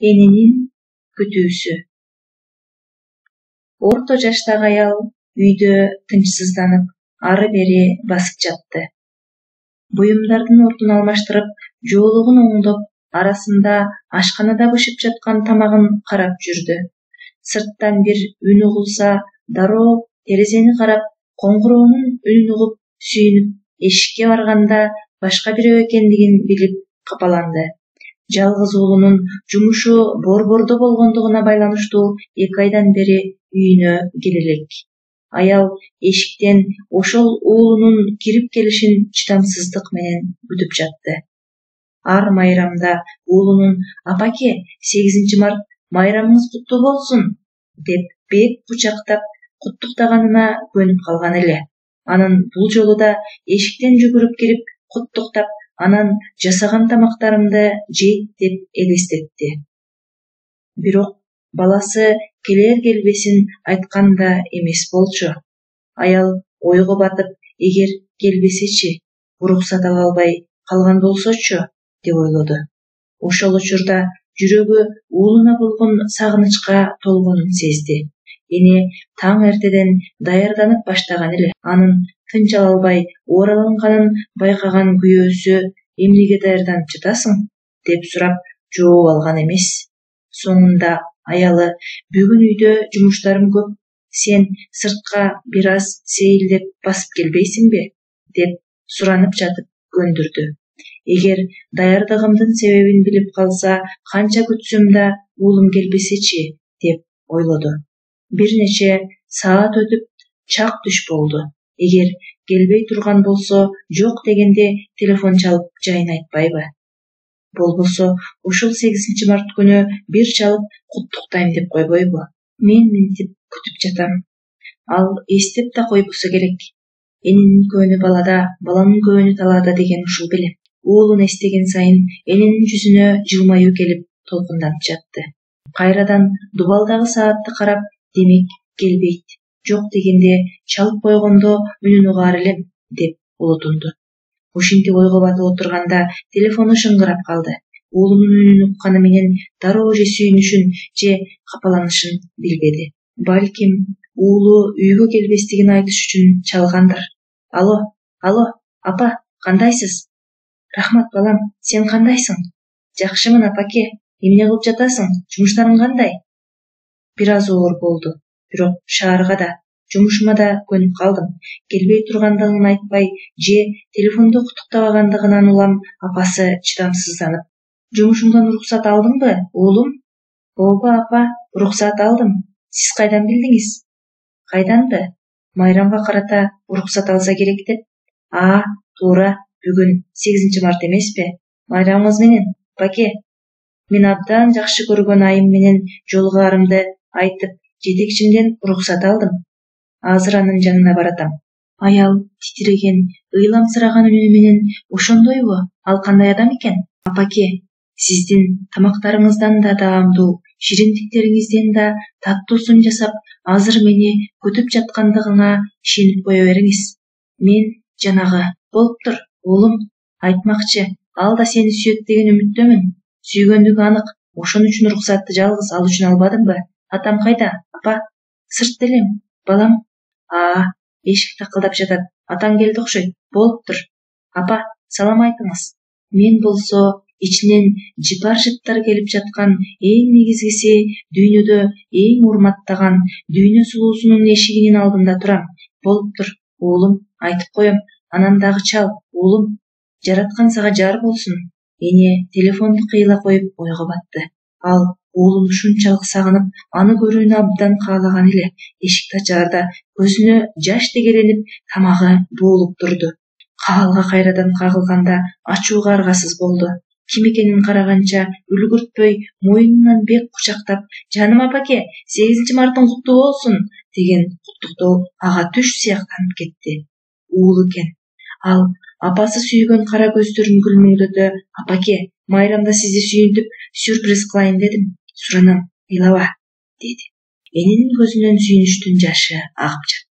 Энинин күтүүсү. Орто жаштагы аял үйдө тынчсызданып, ары бери басып жатты. Буюмдардын ордун алмаштырып, жоолугун оңдоп, арасында ашканада бышып жаткан тамагын карап жүрдү. Сырттан бир үн угулса, дароо терезени карап, коңгуроонун үнүн угуп, сүйүнүп, эшикке барганда башка бирөө экендигин билип капаланды. Жалгыз уулунун жумушу борбордо болгондугуна байланыштуу 2 айдан бери үйүнө келе элек. Аял эшиктен ошол уулунун кирип келишин чыдамсыздык менен күтүп жатты. Ар майрамда уулунун «Апаке, 8-март майрамыңыз куттуу болсун» деп бек кучактап куттуктаганына көнүп калган эле. Анын бул жолу да эшиктен жүгүрүп кирип куттуктап, анан жасаган тамактарымды жейт деп элестетти. Бирок баласы келер-келбесин айткан да эмес болчу. Аял ойго батып, эгер келбесечи, уруксат ала албай калган болсочу, деп ойлоду. Ошол учурда жүрөгү уулуна болгон сагынычка толгонун сезди. Эне таң эртеден даярданып баштаган эле. Анын тынч ала албай оораланганын байкаган күйөөсү «Эмнеге даярданып жатасың?» деп сурап жооп алган эмес. Соңунда аялы «Бүгүн үйдө жумуштарым көп, сен сыртка бир аз сейилдеп басып келбейсиңби?» деп суранып жатып көндүрдү. Эгер даярдыгымдын себебин билип калса, канча күтсөм да уулум келбесечи, деп ойлоду. Бир нече саат өтүп, чак түш болду. Эгер келбей турган болсо, жок дегенде телефон чалып жайын айтпайбы? Болбосо ушул 8-март күнү бир чалып куттуктайм деп койбойбу? Мен мынтип күтүп жатам. Ал эстеп да койбосо керек. Энинин көөнү балада, баланын көөнү талаада деген ушул беле. Уулун эстеген сайын энинин жүзүнө жылмаюу келип толкунданып жатты. Кайрадан дубалдагы саатты карап, демек келбейт. Жок дегенде чалып койгондо үнүн угаар элем, деп улутунду. Ушинтип ойго батып отурганда телефону шыңгырап калды. Уулунун үнүн укканы менен дароо же сүйүнүшүн, же капаланышын билбеди. Балким уулу үйгө келбестигин айтыш үчүн чалгандыр. Алло, апа, кандайсыз? Рахмат балам, сен кандайсың? Жакшымын, апаке. Эмне кылып жатасың? Жумуштарың кандай? Бир аз оор болду. Бирок шаарга да, жумушума да көнүп калдым. Келбей тургандыгын айтпай, же телефондо куттуктабагандыгынан улам апасы чыдамсызданып. Жумушуңдан уруксат алдыңбы, уулум? Ооба, апа, уруксат алдым. Сиз кайдан билдиңиз? Кайданбы? Майрамга карата уруксат алса керек деп. Туура, бүгүн 8-март эмеспи? Майрамыңыз менен, апаке. Мен абдан жакшы көргөн айым менен жолугаарымды айтып, жетекчимден уруксат алдым. Азыр анын жанына баратам. Аял титиреген, ыйламсыраган үнү менен ошондойбу? Ал кандай адам экен? Апаке, сиздин тамактарыңыздан да даамдуу, шириндиктериңизден да таттуусун жасап, азыр мени күтүп жаткандыгыңа ишенип кое бериңиз. Мен жанагы, болуптур, уулум, айтмакчы, ал да сени сүйөт деген үмүттөмүн. Сүйгөндүгү анык. Ошон үчүн уруксатты жалгыз ал үчүн албадымбы? Атам кайда, апа? Сыртта элем, балам. Эшик такылдап жатат. Атаң келди окшойт. Болуптур. Апа, салам айтыңыз. Мен болсо ичинен жыпар-жыттар келип жаткан эң негизгиси дүйнөдө эң урматтаган дүйнө сулуусунун эшигинин алдында турам. Болуптур, уулум, айтып коем. Анан дагы чал, уулум. Жараткан сага жар болсун. Эне телефонду кыйла коюп ойго батты. Ал уулун ушунчалык сагынып, аны көрүүнү абдан каалаган эле. Эшикти ачаарда көзүнө жаш дегеленип, тамагы боолуп турду. Каалга кайрадан кагылганда ачууга аргасыз болду. Ким экенин караганча үлгүртпөй мойнунан бек кучактап, «Жаным апаке, 8-мартың куттуу болсун» деген куттуктоо ага түш сыяктанып кетти. Уул экен. Ал апасы сүйгөн кара көздөрүн күлмөңдөтө, «Апаке, майрамда сизди сүйүнтүп, сюрприз кылайын дедим. Суранам, ыйлаба», деди. Энинин көзүнөн сүйүнүчтүн жашы агып жатты.